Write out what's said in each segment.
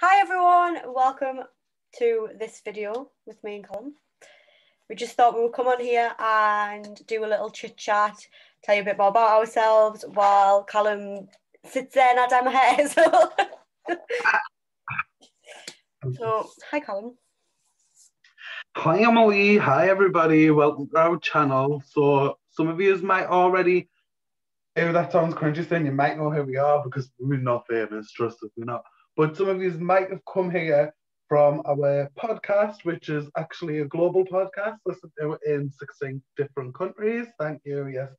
Hi everyone, welcome to this video with me and Callum. We just thought we would come on here and do a little chit chat, tell you a bit more about ourselves while Callum sits there and I dye my hair. So hi Callum. Hi Emily, hi everybody, welcome to our channel. So some of you might already, if that sounds cringy saying, you might know who we are because we're not famous, trust us, we're not. But some of you might have come here from our podcast, which is actually a global podcast, listened to in 16 different countries. Thank you, yes,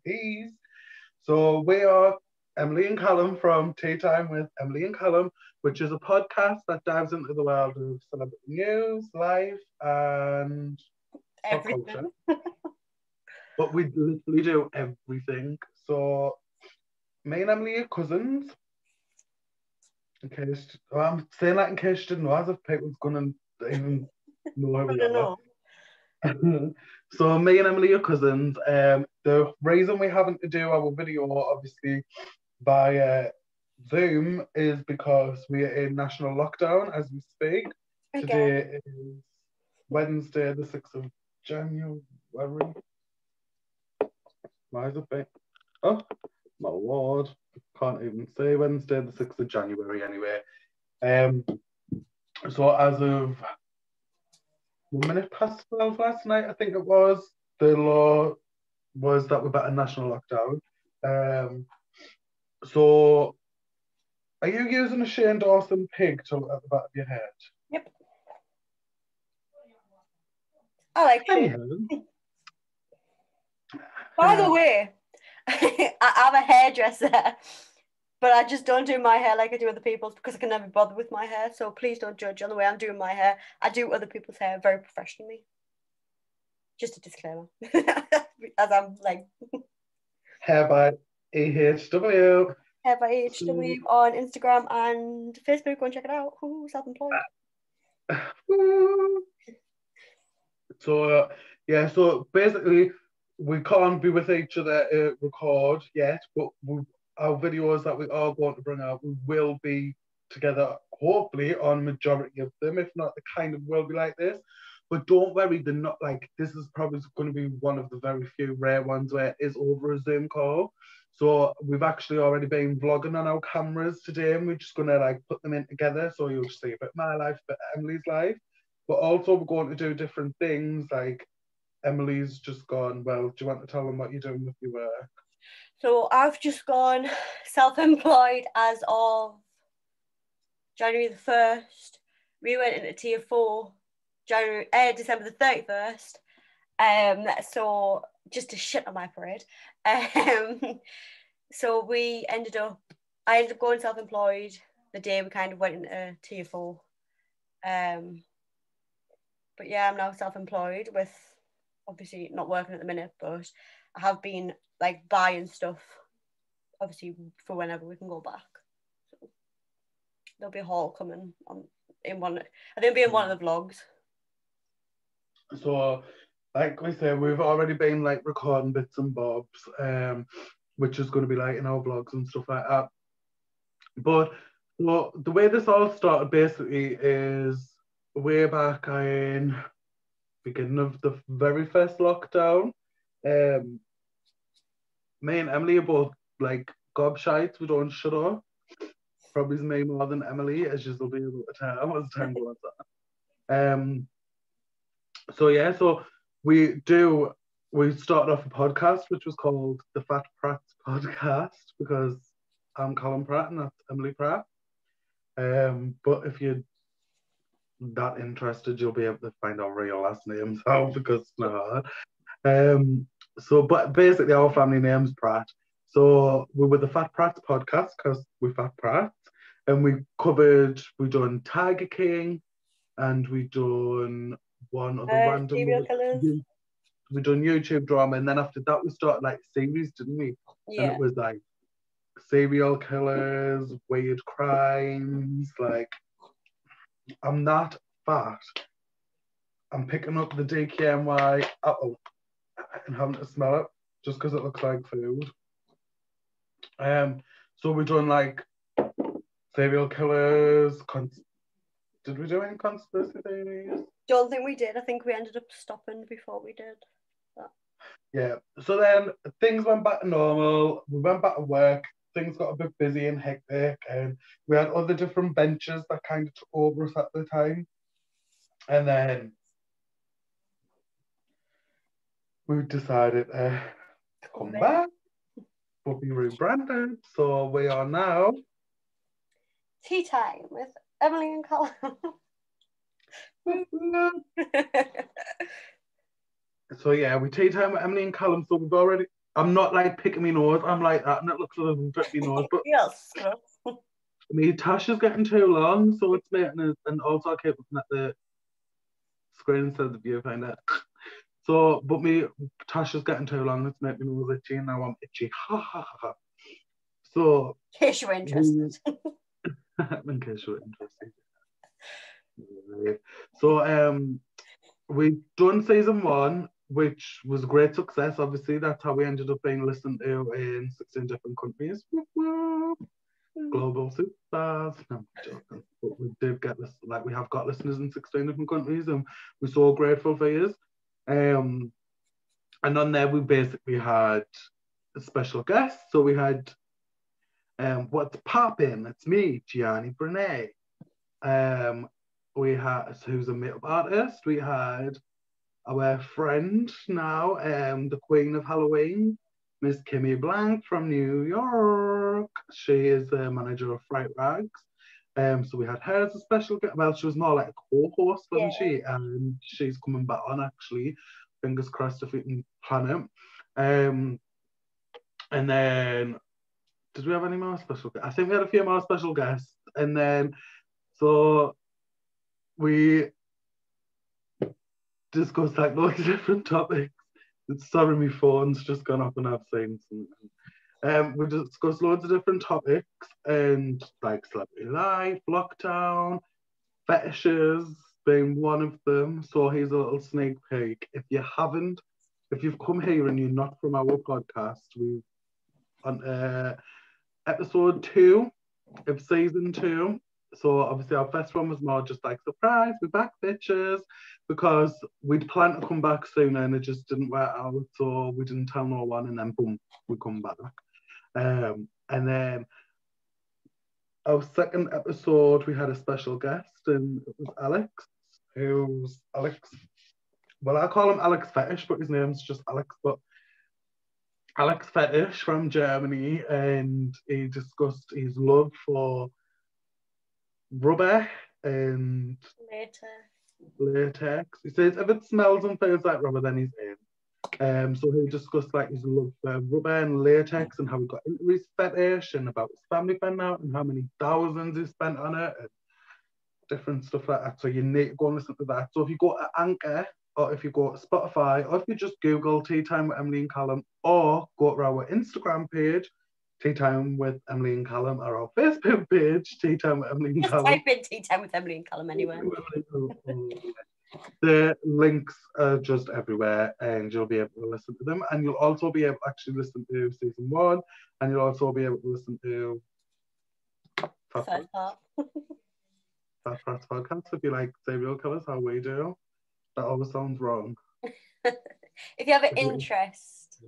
please. So we are Emily and Callum from Tea Time with Emily and Callum, which is a podcast that dives into the world of celebrity news, life, and pop culture. But we literally do everything. So me and Emily are cousins. In case I'm saying that in case you didn't know, as if people's gonna even know who we are. So me and Emily are cousins. The reason we haven't to do our video, obviously, by Zoom is because we are in national lockdown as we speak. Okay. Today is Wednesday, the 6th of January. Why is it big? Oh, my lord. Can't even say Wednesday, the 6th of January anyway. So as of 1 minute past 12 last night, I think it was, the law was that we're back in national lockdown. So are you using a Shane Dawson pig to look at the back of your head? Yep. I like Shane. By the way, I'm a hairdresser, but I just don't do my hair like I do other people's because I can never bother with my hair. So please don't judge on the way I'm doing my hair. I do other people's hair very professionally. Just a disclaimer, as I'm like hair by AHW. Hair by AHW on Instagram and Facebook. Go and check it out. Who's self-employed? So yeah, so basically we can't be with each other to record yet, but our videos that we are going to bring out, we will be together, hopefully, on majority of them. If not, the kind of will be like this. But don't worry, they're not like, this is probably going to be one of the very few rare ones where it is over a Zoom call. So we've actually already been vlogging on our cameras today, and we're just going to like put them in together. So you'll just see a bit of my life, a bit of Emily's life. But also we're going to do different things, like Emily's just gone, well, do you want to tell them what you're doing with your work? So I've just gone self-employed as of January the 1st. We went into tier 4 December the 31st. So just a shit on my parade. So I ended up going self-employed the day we kind of went into tier 4. But yeah, I'm now self-employed with obviously not working at the minute, but I have been like buying stuff obviously for whenever we can go back. So there'll be a haul coming on in one. I think it'll be in one of the vlogs. So like we said, we've already been like recording bits and bobs, which is going to be like in our vlogs and stuff like that. But well, the way this all started basically is way back in beginning of the very first lockdown. Me and Emily are both like gobshites. We don't shut up. Probably me more than Emily, as you'll be able to tell as time goes on. So yeah, so we started off a podcast which was called the Fat Prats Podcast because I'm Callum Pratt and that's Emily Pratt. But if you're that interested, you'll be able to find our real last names out because it's not hard. So, but basically our family name's Pratt. So we were the Fat Prats Podcast because we're Fat Prats, and we done Tiger King, and we done one other random serial killers. We done YouTube drama, and then after that we started like series, didn't we? Yeah. And it was like serial killers, weird crimes. Like, I'm not fat. I'm picking up the DKNY apple and having to smell it just because it looks like food. So we done like serial killers, Did we do any conspiracy theories? Don't think we did. I think we ended up stopping before we did. Yeah. So then things went back to normal. We went back to work. Things got a bit busy and hectic, and we had other different ventures that kind of took over us at the time. And then we decided to come back, but be rebranded. So we are now Tea Time with Emily and Callum. So yeah, we tea time with Emily and Callum. So we've already. I'm not like picking me nose. I'm like that, and it looks like I'm picking me nose. But yes. me Tasha's getting too long, so it's making it. And also I keep looking at the screen instead of the viewfinder. So, but me Tasha's getting too long. It's making me nose itchy, and now I'm itchy. Ha ha ha ha. So, in case you're interested. in case you're interested. So, we've done season 1, which was a great success. Obviously, that's how we ended up being listened to in 16 different countries. Global superstars. No, I'm joking. But we did get this, like we have got listeners in 16 different countries, and we're so grateful for you. And on there, we basically had a special guest. So we had What's Poppin'? It's me, Gianni Brené. We had, who's a makeup artist. We had our friend now, the Queen of Halloween, Miss Kimmy Blank from New York. She is the manager of Fright Rags. So we had her as a special guest. Well, she was more like a co-host, wasn't she? And she's coming back on actually. Fingers crossed if we can plan it. And then, did we have any more special guests? I think we had a few more special guests. And then, so we discussed like loads of different topics. Sorry, my phone's just gone up and I've seen something. We discussed loads of different topics and like celebrity life, lockdown, fetishes being one of them. So here's a little sneak peek. If you've come here and you're not from our podcast, we've on episode 2 of season 2. So obviously our first one was more just like surprise, we're back bitches, because we'd planned to come back sooner and it just didn't work out, so we didn't tell no one, and then boom, we come back. And then our second episode we had a special guest, and it was Alex. Who's Alex? Well, I call him Alex Fetish, but his name's just Alex. But Alex Fetish from Germany, and he discussed his love for rubber and latex. He says if it smells and feels like rubber, then he's in. So he discussed like his love for rubber and latex and how he got into his fetish and about his family found out and how many thousands he spent on it and different stuff like that. So you need to go and listen to that. So if you go to Anchor, or if you go to Spotify, or if you just Google Tea Time with Emily and Callum, or go to our Instagram page, Tea Time with Emily and Callum, or our Facebook page, Tea Time with Emily and Just Callum. type in Tea Time with Emily and Callum anywhere. The links are just everywhere, and you'll be able to listen to them. And you'll also be able to actually listen to season 1, and you'll also be able to listen to First part. Fast Podcast if you like serial killers, how we do. That always sounds wrong. If you have an interest.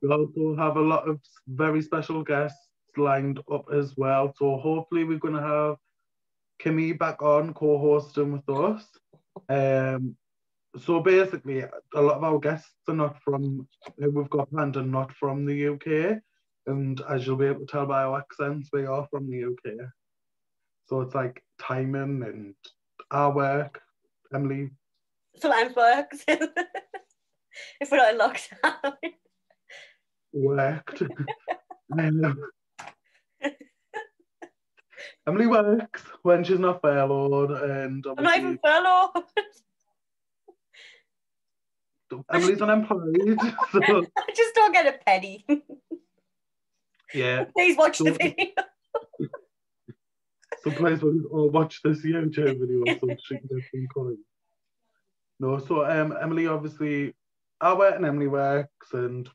We also have a lot of very special guests lined up as well. So hopefully we're going to have Kimmy back on co-hosting with us. So basically, a lot of our guests are not from, who we've got planned, are not from the UK. And as you'll be able to tell by our accents, we are from the UK. So it's like timing and our work. Emily. Sometimes works. If we're not in lockdown. Worked. Emily works when she's not furloughed, and I'm not even furloughed. Emily's unemployed, so I just don't get a penny. Yeah. Please watch the video. So please all watch this YouTube video so she can get some coins. No, so Emily obviously, I work and Emily works, and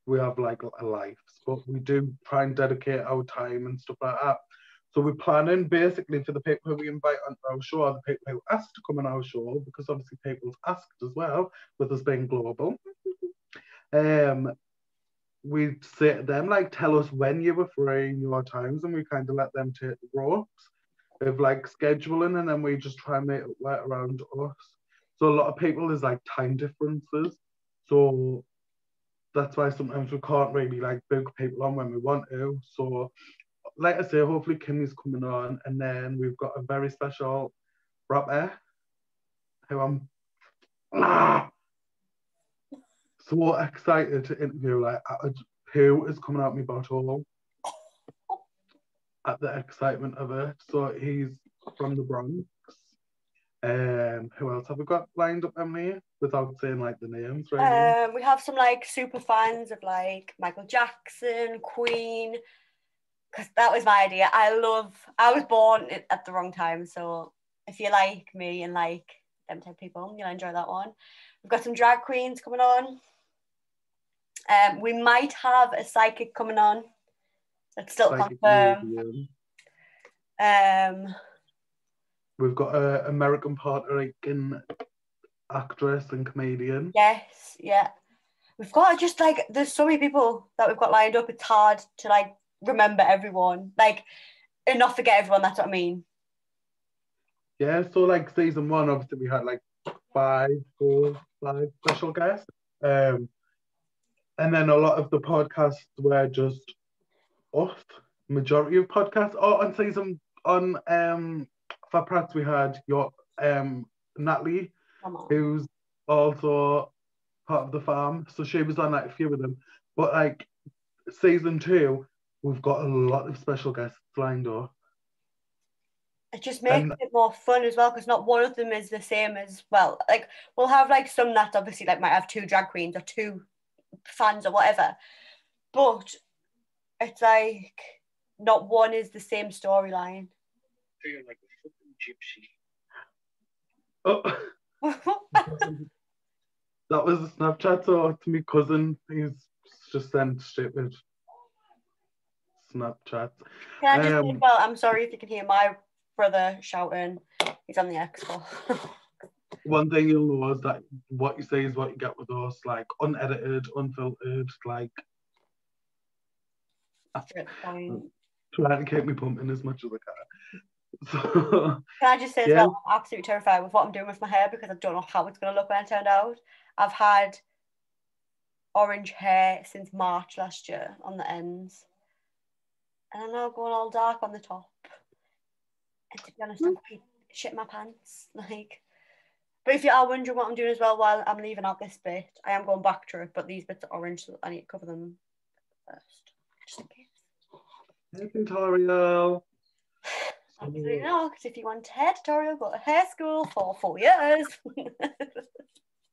we have like a life, but we do try and dedicate our time and stuff like that. So we're planning basically for the people who we invite on our show, are the people who asked to come on our show, because obviously people's asked as well, with us being global. We'd say to them, like, tell us when you were free in your times, and we kind of let them take the ropes of like scheduling, and then we just try and make it work around us. So a lot of people, there's like time differences. So that's why sometimes we can't really like book people on when we want to. So like I say, hopefully Kimmy's coming on, and then we've got a very special rapper who I'm so excited to interview. Like, who is coming out my bottle at the excitement of it. So he's from the Bronx. Who else have we got lined up, Emily? Without saying like the names, really. We have some like super fans of like Michael Jackson, Queen, because that was my idea. I was born at the wrong time, so if you like me and like them type of people, you'll enjoy that one. We've got some drag queens coming on. We might have a psychic coming on. That's still confirmed. We've got an American Puerto Rican actress and comedian. Yes, yeah. We've got just like, there's so many people that we've got lined up. It's hard to like remember everyone, like, and not forget everyone. That's what I mean. Yeah, so like season 1, obviously we had like 5 special guests. And then a lot of the podcasts were just us. Majority of podcasts. Oh, on season on for Pratt we had your Natalie, who's also part of the farm. So she was on like a few of them. But like season 2, we've got a lot of special guests lined up. It just makes it more fun as well, because not one of them is the same as, well, like we'll have like some that obviously like might have 2 drag queens or 2 fans or whatever, but it's like not one is the same storyline. You're like a fucking gypsy. Oh. That was a Snapchat, so to my cousin, he's just sent stupid Snapchat. Can I just say, well, I'm sorry if you can hear my brother shouting. He's on the expo. One thing you'll know is that what you say is what you get with us, like unedited, unfiltered, like trying to keep me pumping as much as I can. So, can I just say as well, I'm absolutely terrified with what I'm doing with my hair, because I don't know how it's going to look when it turned out. I've had orange hair since March last year on the ends, and I'm now going all dark on the top. And to be honest, I'm shitting my pants. Like, but if you are wondering what I'm doing as well while I'm leaving out this bit, I am going back to it, but these bits are orange, so I need to cover them first, just in case. Hey, tutorial. Absolutely not, because if you want a hair tutorial, go to hair school for 4 years.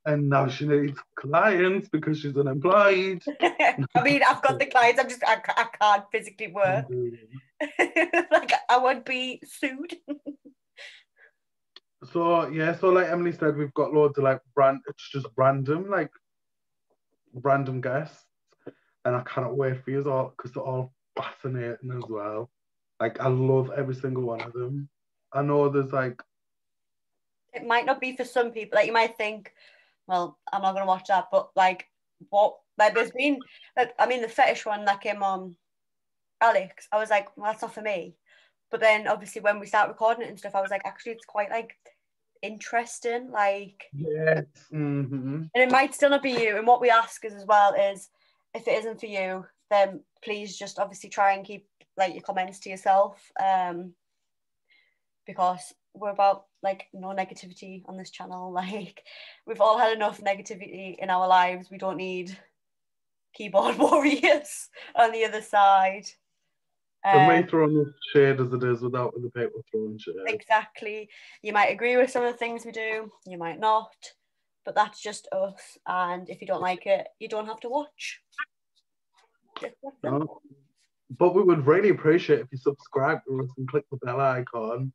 And now she needs clients because she's unemployed. I mean, I've got the clients, I can't physically work. Like, I would be sued. So yeah, so like Emily said, we've got loads of like it's just random guests, and I cannot wait for you all, because they're all fascinating as well. Like, I love every single one of them. I know there's like, it might not be for some people. Like, you might think, well, I'm not gonna watch that, but like, what? Like, there's been, like, I mean, the fetish one that came on Alex, I was like, well, that's not for me. But then obviously when we start recording it and stuff, I was like, actually, it's quite like interesting. Like, yes, and it might still not be you. And what we ask is as well is, if it isn't for you, then please just obviously try and keep like your comments to yourself, because we're about like no negativity on this channel. Like, we've all had enough negativity in our lives. We don't need keyboard warriors on the other side. and we throw enough shade as it is without other people throwing shade. Exactly. You might agree with some of the things we do, you might not, but that's just us. And if you don't like it, you don't have to watch. No. But we would really appreciate if you subscribe to us and click the bell icon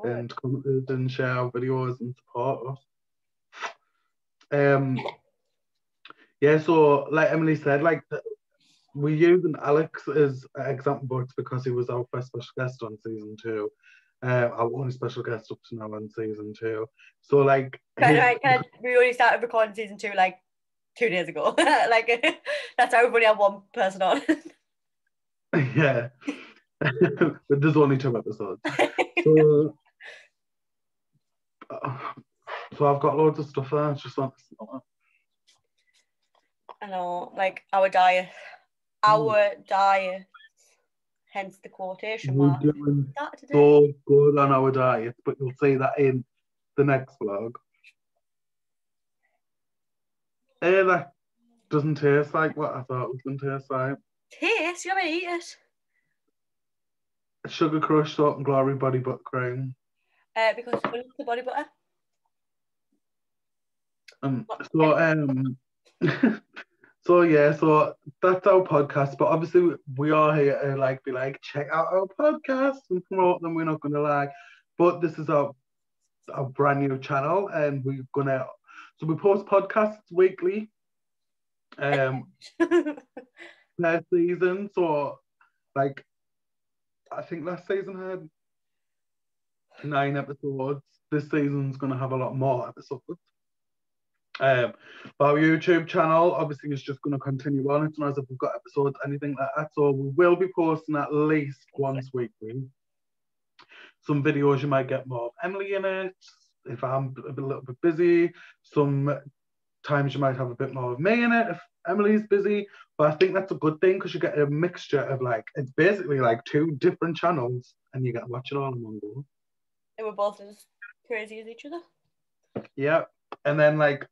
and comment and share our videos and support us. Yeah, so like Emily said, like we're using Alex as example books because he was our first special guest on season 2. Our only special guest up to now on season 2. So like we only started recording season 2 like 2 days ago. Like that's how we've only had one person on. yeah. But there's only 2 episodes. So so I've got loads of stuff there. I just want to know. I know, like our diet, hence the quotation We're mark. doing That today. so good on our diet, but you'll see that in the next vlog. That doesn't taste like what I thought it was going to taste like. Taste? You haven't eaten it. Sugar Crush, Salt and Glory, Body Butter Cream. Because we love the body butter. So yeah, so that's our podcast. But obviously, we are here to like be like, check out our podcast and promote them. We're not gonna lie, but this is our brand new channel, and we post podcasts weekly. Per season. So like, I think last season had 9 episodes. This season's gonna have a lot more episodes. But our YouTube channel obviously is just going to continue on. It's not as if we've got episodes, anything like that. So we will be posting at least once weekly. Some videos you might get more of Emily in it, if I'm a little bit busy. Sometimes you might have a bit more of me in it if Emily's busy. But I think that's a good thing because you get a mixture of like, it's basically like 2 different channels and you get to watch it all in one go. And we're both as crazy as each other. Yeah. And then like,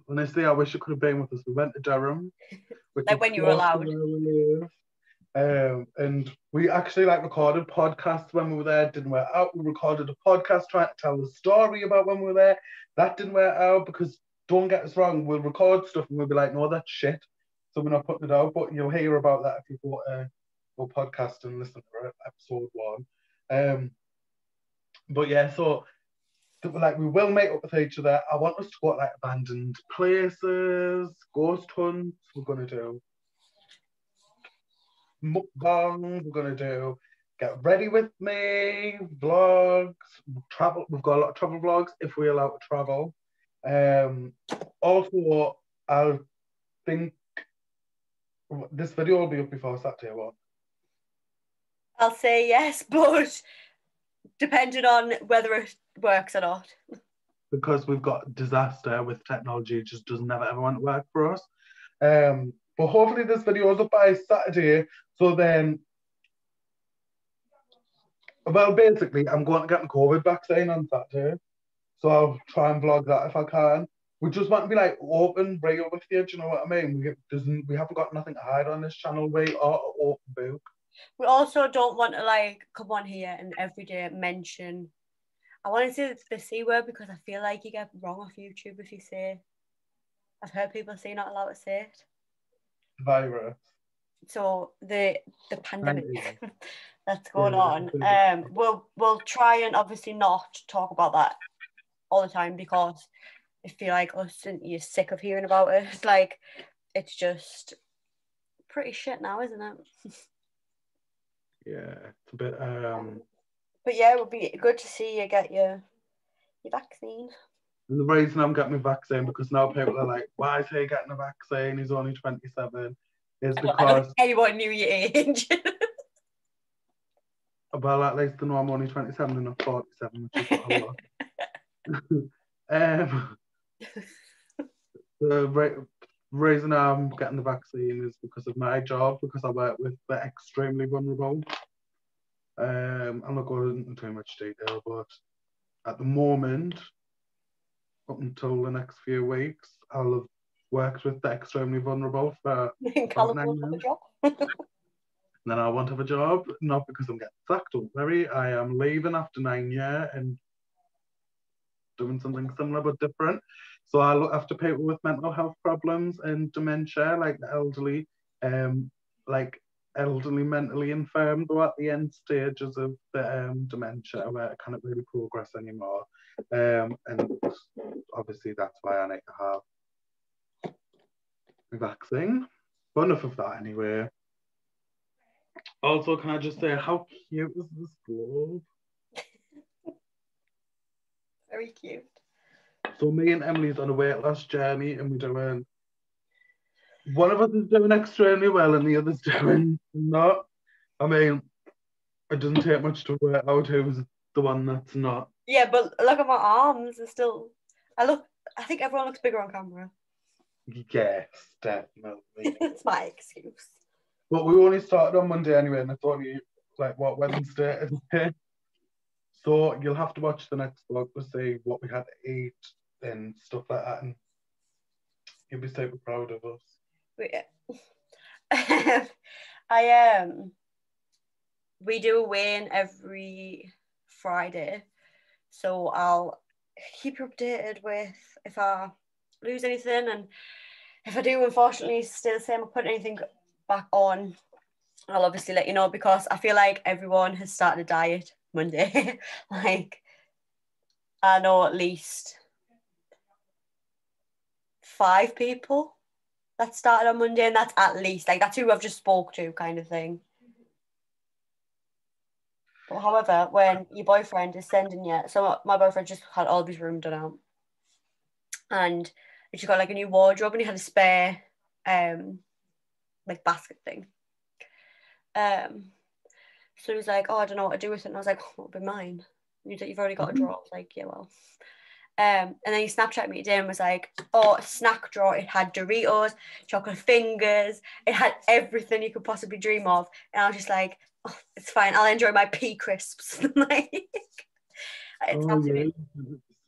honestly, I wish you could have been with us. We went to Durham, like when you were allowed. And we actually like recorded podcasts when we were there. Didn't work out. We recorded a podcast trying to tell the story about when we were there. That didn't work out because, don't get us wrong, we'll record stuff and we'll be like, no, that's shit. So we're not putting it out. But you'll hear about that if you go to our podcast and listen to episode 1. But yeah, so like we will meet up with each other. I want us to go to like abandoned places, ghost hunts. We're gonna do mukbangs. We're gonna do get ready with me vlogs. Travel. We've got a lot of travel vlogs if we're allowed to travel. Also, I think this video will be up before Saturday. What? I'll say yes, but depending on whether it works or not. Because we've got disaster with technology, it just doesn't ever want to work for us. But hopefully this video is up by Saturday. So then, well, basically, I'm going to get my COVID vaccine on Saturday. So I'll try and vlog that if I can. We just want to be like open, real with you. Do you know what I mean? We haven't got nothing to hide on this channel. We are an open book. We also don't want to like come on here and every day mention. I want to say the C word because I feel like you get wrong off YouTube if you say. I've heard people say not allowed to say it. Virus. So the pandemic that's going on. We'll try and obviously not talk about that all the time because I feel like us and you're sick of hearing about it. It's like it's just pretty shit now, isn't it? Yeah, it's a bit. But yeah, it would be good to see you get your vaccine. And the reason I'm getting my vaccine because now people are like, "Why is he getting a vaccine? He's only 27." Is because I don't think anyone knew your age. Well, at least they know I'm only 27 and not 47, which is what I want. The reason I'm getting the vaccine is because of my job, because I work with the extremely vulnerable. I'm not going into too much detail, but at the moment, up until the next few weeks, I'll have worked with the extremely vulnerable for Callum won't have a job. And then I won't have a job, not because I'm getting sacked, don't worry. I am leaving after 9 years and doing something similar but different. So I look after people with mental health problems and dementia, like the elderly, elderly mentally infirm, though at the end stages of the dementia where it can't really progress anymore. And obviously that's why I need to have a vaccine. But enough of that anyway. Also, can I just say, how cute is this globe? Very cute. So me and Emily's on a weight loss journey, and we're doing. One of us is doing extremely well, and the other's doing not. I mean, it doesn't take much to work out who's the one that's not. Yeah, but look at my arms. They're still. I think everyone looks bigger on camera. Yes, definitely. It's my excuse. But we only started on Monday anyway, and it's only like what Wednesday today. So you'll have to watch the next vlog to see what we had to eat and stuff like that, and you'll be super proud of us. But yeah. I we do a weigh-in every Friday, so I'll keep you updated with if I lose anything, and if I do unfortunately stay the same or put anything back on, I'll obviously let you know, because I feel like everyone has started a diet Monday. Like, I know at least 5 people that started on Monday, and that's at least, like, that's who I've just spoke to, kind of thing. But however, when your boyfriend is sending you, so my boyfriend just had all of his room done out, and he just got like a new wardrobe, and he had a spare like basket thing. So he was like, "Oh, I don't know what to do with it," and I was like, "Oh, it'll be mine." And he's like, "You've already got a drawer." I was like, "Yeah, well." And then he Snapchat me today and was like, "Oh, a snack drawer. It had Doritos, chocolate fingers. It had everything you could possibly dream of." And I was just like, "Oh, it's fine. I'll enjoy my pea crisps." Like, it's Oh yeah, absolutely.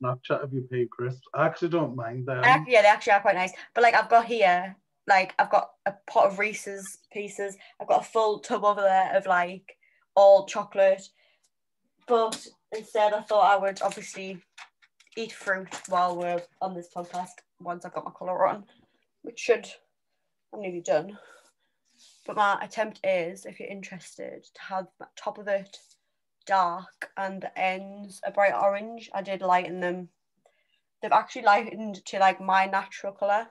Snapchat of your pay crisps. I actually don't mind them. Yeah, they actually are quite nice. But like, I've got here, like, I've got a pot of Reese's Pieces. I've got a full tub over there of like all chocolate. But instead, I thought I would obviously eat fruit while we're on this podcast once I've got my colour on, which should, I'm nearly done. But my attempt is, if you're interested, to have the top of it dark and the ends a bright orange. I did lighten them. They've actually lightened to like my natural colour,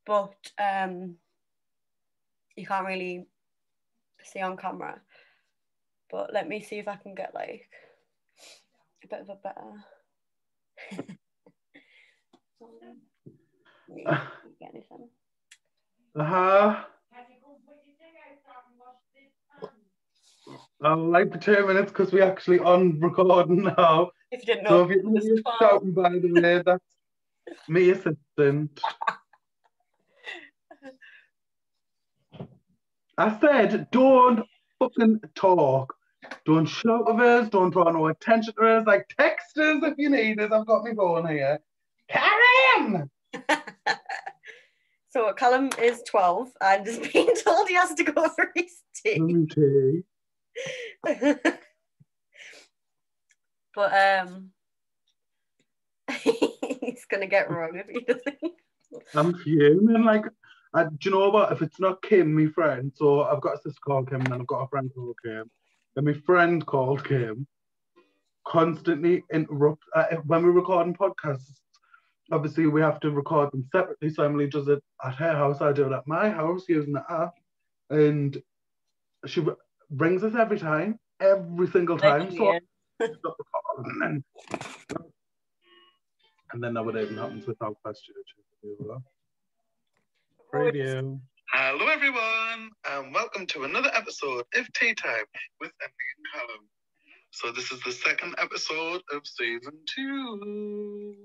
but you can't really see on camera. But let me see if I can get like a bit of a better. Get anything. I'll like for 2 minutes because we're actually on recording now. If you didn't know, So if you hear shouting, by the way, that's me assistant. I said, don't fucking talk. Don't shout at us. Don't draw no attention to us. Like, text us if you need us. I've got my phone here. Karen! So Callum is 12 and is being told he has to go for his tea. But he's gonna get wrong if he doesn't. I'm fuming. Like, do you know what? If it's not Kim, my friend, so I've got a sister called Kim, and then I've got a friend called Kim, and my friend called Kim constantly interrupt when we're recording podcasts. Obviously, we have to record them separately. So Emily does it at her house. I do it at my house using the app, and she rings us every single time. So and then that would even happens without question. Radio. Hello, everyone, and welcome to another episode of Tea Time with Emily and Callum. So this is the second episode of season 2.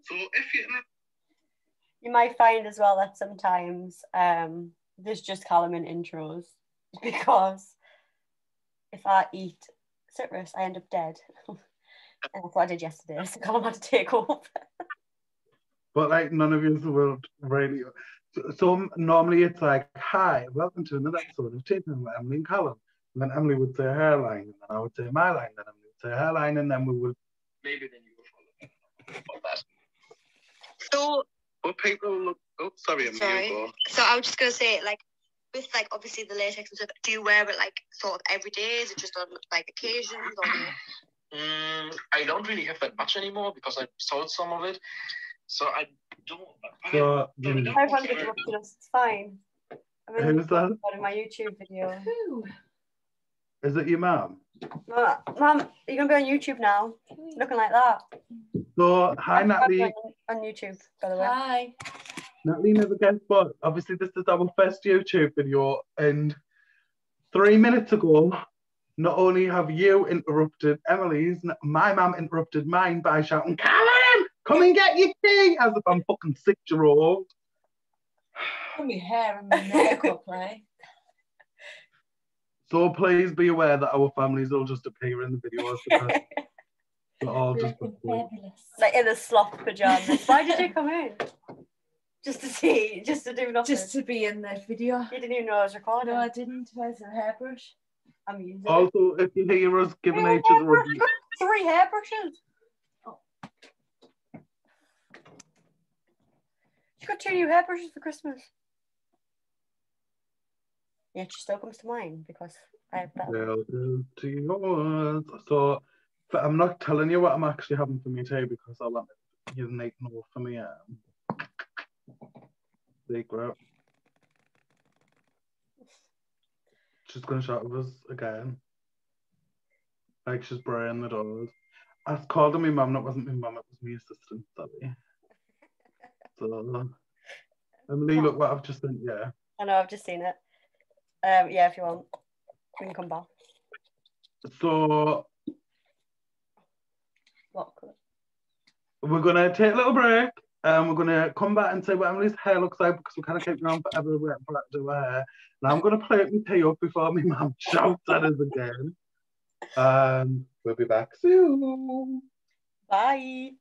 So if you might find as well that sometimes there's just Callum in intros, because if I eat citrus, I end up dead. And that's what I did yesterday, so Callum had to take over. But like none of you will really. So normally it's like, "Hi, welcome to another episode of Tea Time with Emily and Callum." And then Emily would say her line, and then I would say my line, then Emily would say her line, and then we would. Maybe then you would follow that. So. But people look. Oh, sorry, Emily. Sorry. You go. So I was just gonna say, like, with like obviously the latex and stuff, do you wear it like sort of every day? Is it just on like occasions or? I don't really have that much anymore because I sold some of it. So I don't. So, Everyone's interrupting us. It's fine. Who's that? On my YouTube video. Who? Is it your mum? Mum, you're gonna be on YouTube now. Looking like that. So, hi Natalie. On YouTube, by the way. Hi. Natalie never guessed, but obviously this is our first YouTube video, and 3 minutes ago, not only have you interrupted Emily's, my mum interrupted mine by shouting, "Callum, come and get your tea!" as if I'm fucking 6-year-old. And my hair and my makeup, like. So please be aware that our families will just appear in the videos because they're all just Fabulous. Like in the sloth pajamas. Why did you come in? Just to see, just to do nothing. Just to be in the video. You didn't even know I was recording. No, I didn't. Where's the hairbrush? I'm using Also, if you hear us giving each other a 3 hairbrushes. Oh. She got 2 new hairbrushes for Christmas. Yeah, she still comes to mine because I have that. They'll do to yours. So I'm not telling you what I'm actually having for me tea because I want you to know for me. Secret. She's gonna shout at us again. Like she's braying the doors. I called her my mum, that wasn't my mum, it was my assistant, sorry. So Emily, look what I've just sent you. I know, I've just seen it. Yeah, if you want, we can come back. So What? we're gonna take a little break. We're gonna come back and say what Emily's hair looks like because we kind of keep around forever for her to do her hair. Now I'm gonna play my tea up before my mum shouts at us again. We'll be back soon. Bye.